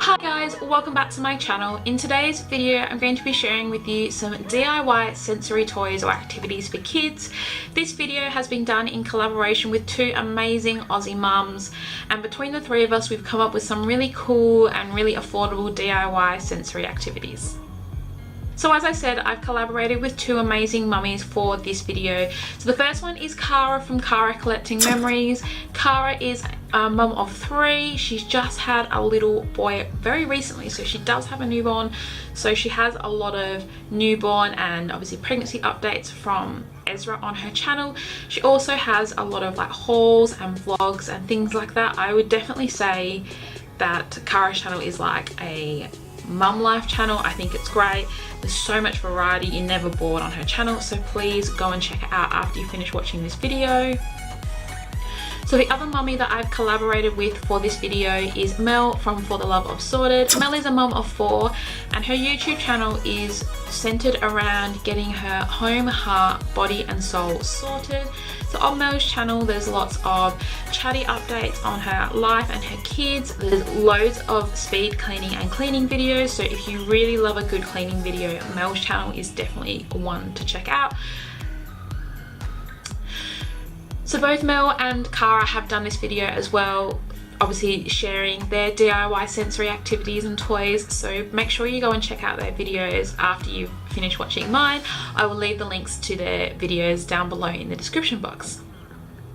Hi guys, welcome back to my channel. In today's video I'm going to be sharing with you some DIY sensory toys or activities for kids. This video has been done in collaboration with two amazing Aussie mums, and between the three of us we've come up with some really cool and really affordable DIY sensory activities. So as I said, I've collaborated with two amazing mummies for this video. So the first one is Cara from Cara Collecting Memories. Cara is a mum of 3. She's just had a little boy very recently, so she does have a newborn. So she has a lot of newborn and obviously pregnancy updates from Ezra on her channel. She also has a lot of like hauls and vlogs and things like that. I would definitely say that Cara's channel is like a mum life channel. I think it's great. There's so much variety, you're never bored on her channel, so please go and check it out after you finish watching this video. So the other mummy that I've collaborated with for this video is Mel from For the Love of Sorted. Mel is a mum of 4 and her YouTube channel is centered around getting her home, heart, body and soul sorted. So on Mel's channel there's lots of chatty updates on her life and her kids. There's loads of speed cleaning and cleaning videos, so if you really love a good cleaning video, Mel's channel is definitely one to check out. So both Mel and Cara have done this video as well, obviously sharing their DIY sensory activities and toys, so make sure you go and check out their videos after you finish watching mine. I will leave the links to their videos down below in the description box.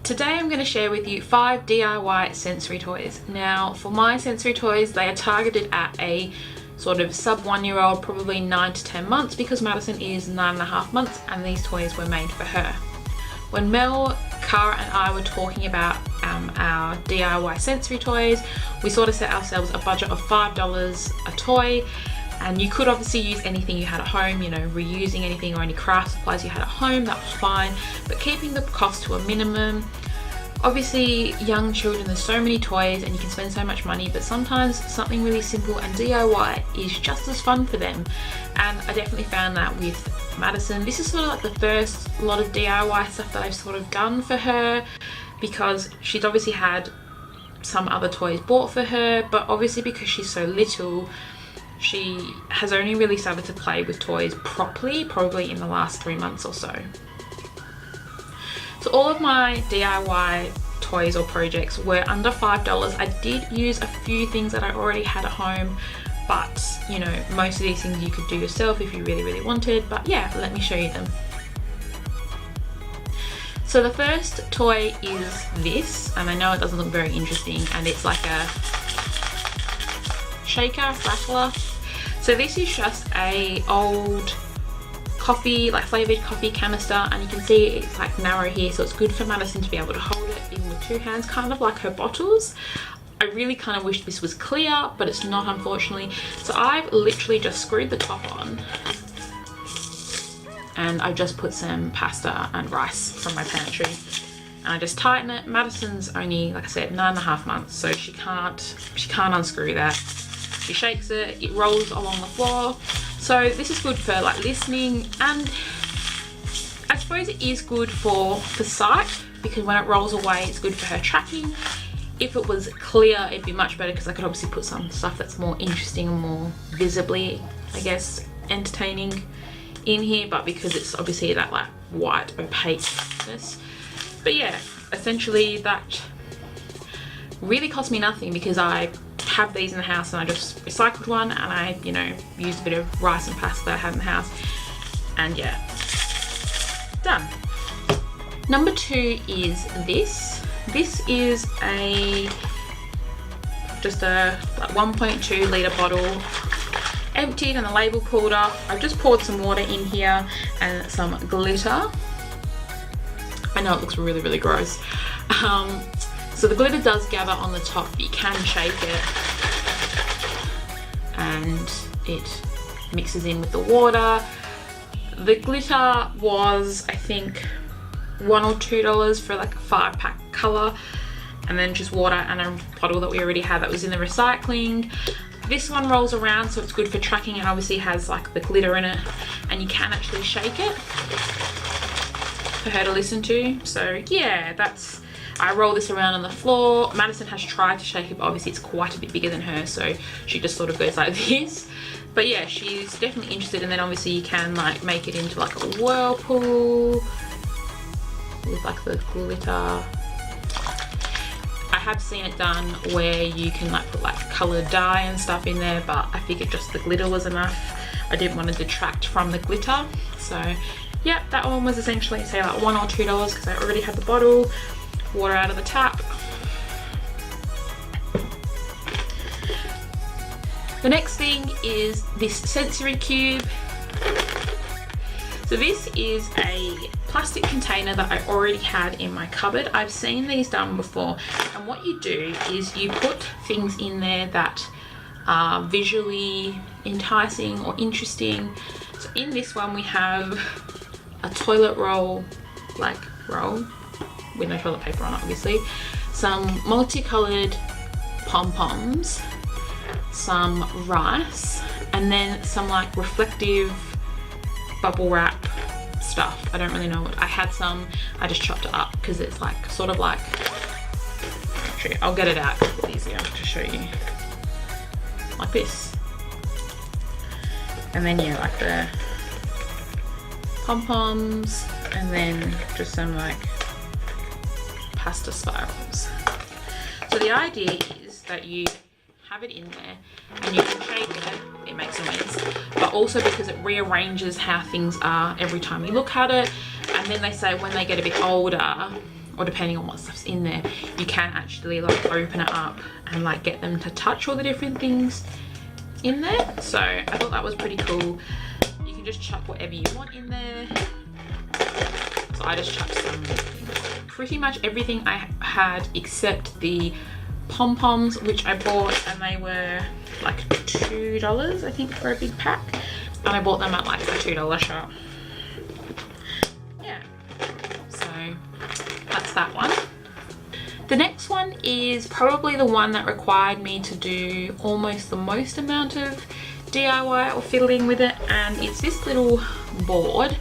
Today I'm going to share with you 5 DIY sensory toys. Now for my sensory toys, they are targeted at a sort of sub 1-year-old, probably 9 to 10 months, because Maddison is 9.5 months and these toys were made for her. When Mel, Cara and I were talking about our DIY sensory toys, we sort of set ourselves a budget of $5 a toy, and you could obviously use anything you had at home, you know, reusing anything or any craft supplies you had at home, that was fine, but keeping the cost to a minimum. Obviously young children, there's so many toys and you can spend so much money, but sometimes something really simple and DIY is just as fun for them, and I definitely found that with Maddison. This is sort of like the first lot of DIY stuff that I've sort of done for her, because she's obviously had some other toys bought for her, but obviously because she's so little, she has only really started to play with toys properly probably in the last 3 months or so. So all of my DIY toys or projects were under $5. I did use a few things that I already had at home, but you know, most of these things you could do yourself if you really wanted, but yeah, let me show you them. So the first toy is this, and I know it doesn't look very interesting, and it's like a shaker, rattler. So this is just a old coffee, like flavoured coffee canister, and you can see it's like narrow here, so it's good for Maddison to be able to hold it even with 2 hands, kind of like her bottles. I really kind of wish this was clear, but it's not, unfortunately. So I've literally just screwed the top on and I've just put some pasta and rice from my pantry and I just tighten it. Maddison's only, like I said, 9.5 months, so she can't unscrew that. She shakes it, it rolls along the floor. So this is good for like listening, and I suppose it is good for sight, because when it rolls away it's good for her tracking. If it was clear it'd be much better, because I could obviously put some stuff that's more interesting and more visibly, I guess, entertaining in here, but because it's obviously that like white opaqueness. But yeah, essentially that really cost me nothing, because I have these in the house and I just recycled one and I, you know, used a bit of rice and pasta that I had in the house, and yeah, done. Number 2 is this. This is just a like 1.2 litre bottle, emptied and the label pulled off. I've just poured some water in here and some glitter. I know it looks really gross. So the glitter does gather on the top, but you can shake it and it mixes in with the water. The glitter was, I think, $1 or $2 for like a 5-pack colour, and then just water and a bottle that we already had that was in the recycling. This one rolls around, so it's good for tracking, and obviously has like the glitter in it, and you can actually shake it for her to listen to. So yeah, that's I roll this around on the floor. Maddison has tried to shake it, but obviously it's quite a bit bigger than her, so she just sort of goes like this. But yeah, she's definitely interested. And then obviously you can like make it into like a whirlpool with like the glitter. I have seen it done where you can like put like coloured dye and stuff in there, but I figured just the glitter was enough. I didn't want to detract from the glitter. So yeah, that one was essentially say like $1 or $2 because I already had the bottle, water out of the tap. The next thing is this sensory cube. So this is a plastic container that I already had in my cupboard. I've seen these done before, and what you do is you put things in there that are visually enticing or interesting. So in this one we have a toilet roll, like roll with no toilet paper on it obviously, some multicolored pom-poms, some rice, and then some like reflective bubble wrap stuff. I don't really know what I had. Some I just chopped it up because it's like sort of like, actually I'll get it out, it's easier to show you, like this. And then yeah, like the pom-poms, and then just some like pasta spirals. So the idea is that you have it in there and you can shake it, it makes noise, but also because it rearranges how things are every time you look at it. And then they say when they get a bit older, or depending on what stuff's in there, you can actually like open it up and like get them to touch all the different things in there. So I thought that was pretty cool. You can just chuck whatever you want in there. So I just chucked some, pretty much everything I had except the pom-poms, which I bought, and they were like $2 I think for a big pack, and I bought them at like a $2 shop. Yeah, so that's that one. The next one is probably the one that required me to do almost the most amount of DIY or fiddling with it, and it's this little board.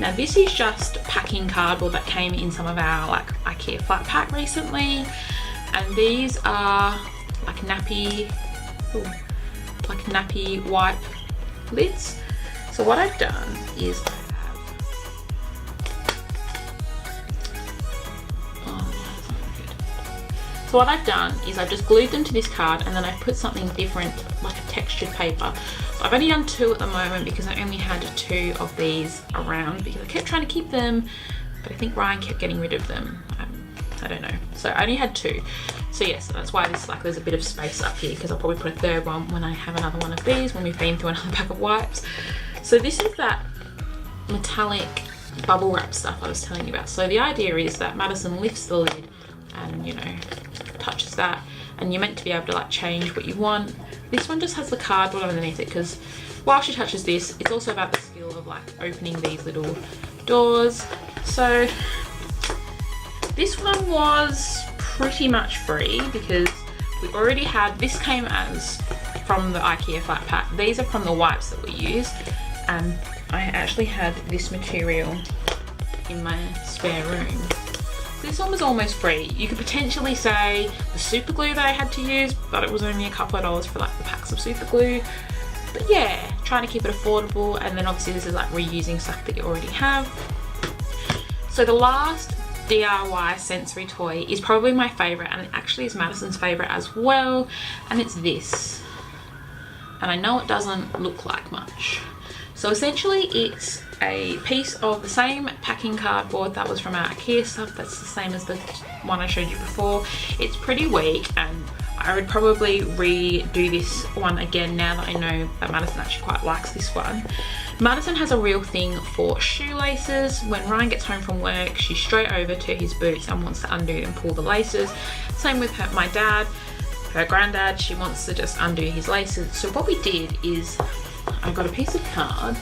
Now this is just packing cardboard that came in some of our like IKEA flat pack recently, and these are like nappy, like nappy wipe lids. So what I've done is I've just glued them to this card, and then I've put something different, like a textured paper. So I've only done 2 at the moment because I only had 2 of these around because I kept trying to keep them, but I think Ryan kept getting rid of them. I don't know. So I only had 2. So yes, that's why there's a bit of space up here, because I'll probably put a third one when I have another one of these, when we've been through another pack of wipes. So this is that metallic bubble wrap stuff I was telling you about. So the idea is that Maddison lifts the lid and, you know, touches that, and you're meant to be able to like change what you want. This one just has the cardboard underneath it, because while she touches this, it's also about the skill of like opening these little doors. So this one was pretty much free because we already had, this came as from the IKEA flat pack. These are from the wipes that we use, and I actually had this material in my spare room. This one was almost free. You could potentially say the super glue that I had to use, but it was only a couple of dollars for like the packs of super glue. But yeah, trying to keep it affordable, and then obviously this is like reusing stuff that you already have. So the last DIY sensory toy is probably my favorite, and it actually is Maddison's favorite as well, and it's this. And I know it doesn't look like much. So essentially it's a piece of the same packing cardboard that was from our IKEA stuff. That's the same as the one I showed you before. It's pretty weak, and I would probably redo this one again now that I know that Maddison actually quite likes this one. Maddison has a real thing for shoelaces. When Ryan gets home from work, she's straight over to his boots and wants to undo and pull the laces. Same with my dad, her granddad, she wants to just undo his laces. So what we did is I got a piece of card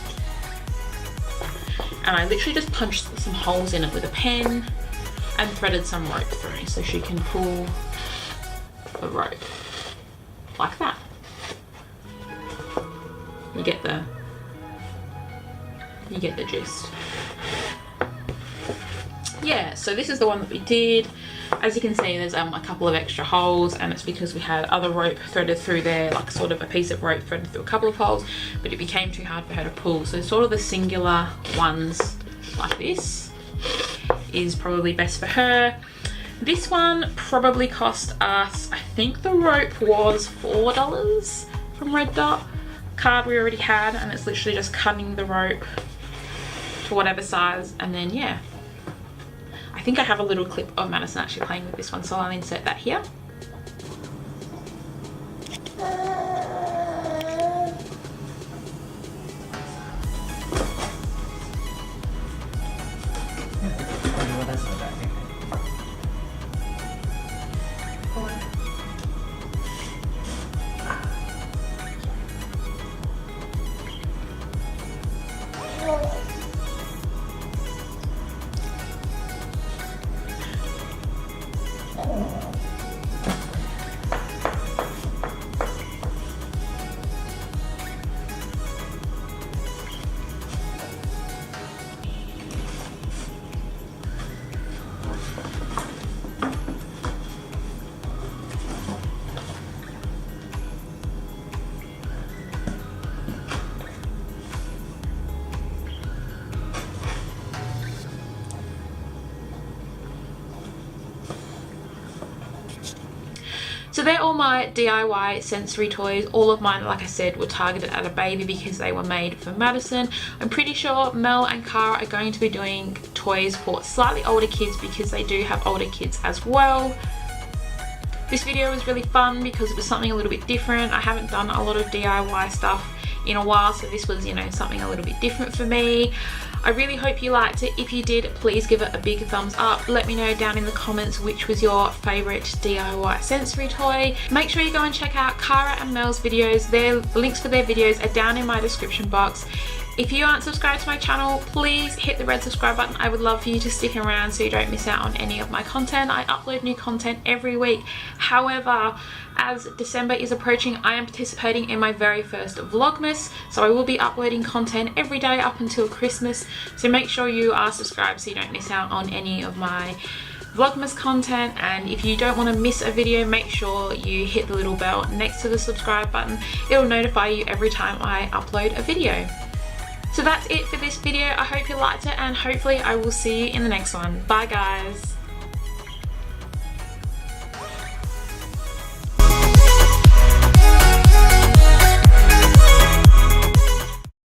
and I literally just punched some holes in it with a pen and threaded some rope through so she can pull the rope like that. You get the gist. yeah, so this is the one that we did. As you can see, there's a couple of extra holes, and it's because we had other rope threaded through there, like sort of a piece of rope threaded through a couple of holes, but it became too hard for her to pull. So sort of the singular ones like this is probably best for her. This one probably cost us, I think the rope was $4 from Red Dot. Card we already had, and it's literally just cutting the rope to whatever size, and then yeah. I think I have a little clip of Maddison actually playing with this one, so I'll insert that here. So they're all my DIY sensory toys. All of mine, like I said, were targeted at a baby because they were made for Maddison. I'm pretty sure Mel and Cara are going to be doing toys for slightly older kids because they do have older kids as well. This video was really fun because it was something a little bit different. I haven't done a lot of DIY stuff in a while, so this was, you know, something a little bit different for me. I really hope you liked it. If you did, please give it a big thumbs up. Let me know down in the comments which was your favourite DIY sensory toy. Make sure you go and check out Cara and Mel's videos. Their links for their videos are down in my description box. If you aren't subscribed to my channel, please hit the red subscribe button. I would love for you to stick around so you don't miss out on any of my content. I upload new content every week. However, as December is approaching, I am participating in my very first Vlogmas, so I will be uploading content every day up until Christmas. So make sure you are subscribed so you don't miss out on any of my Vlogmas content. And if you don't want to miss a video, make sure you hit the little bell next to the subscribe button. It will notify you every time I upload a video. So that's it for this video. I hope you liked it, and hopefully I will see you in the next one. Bye guys.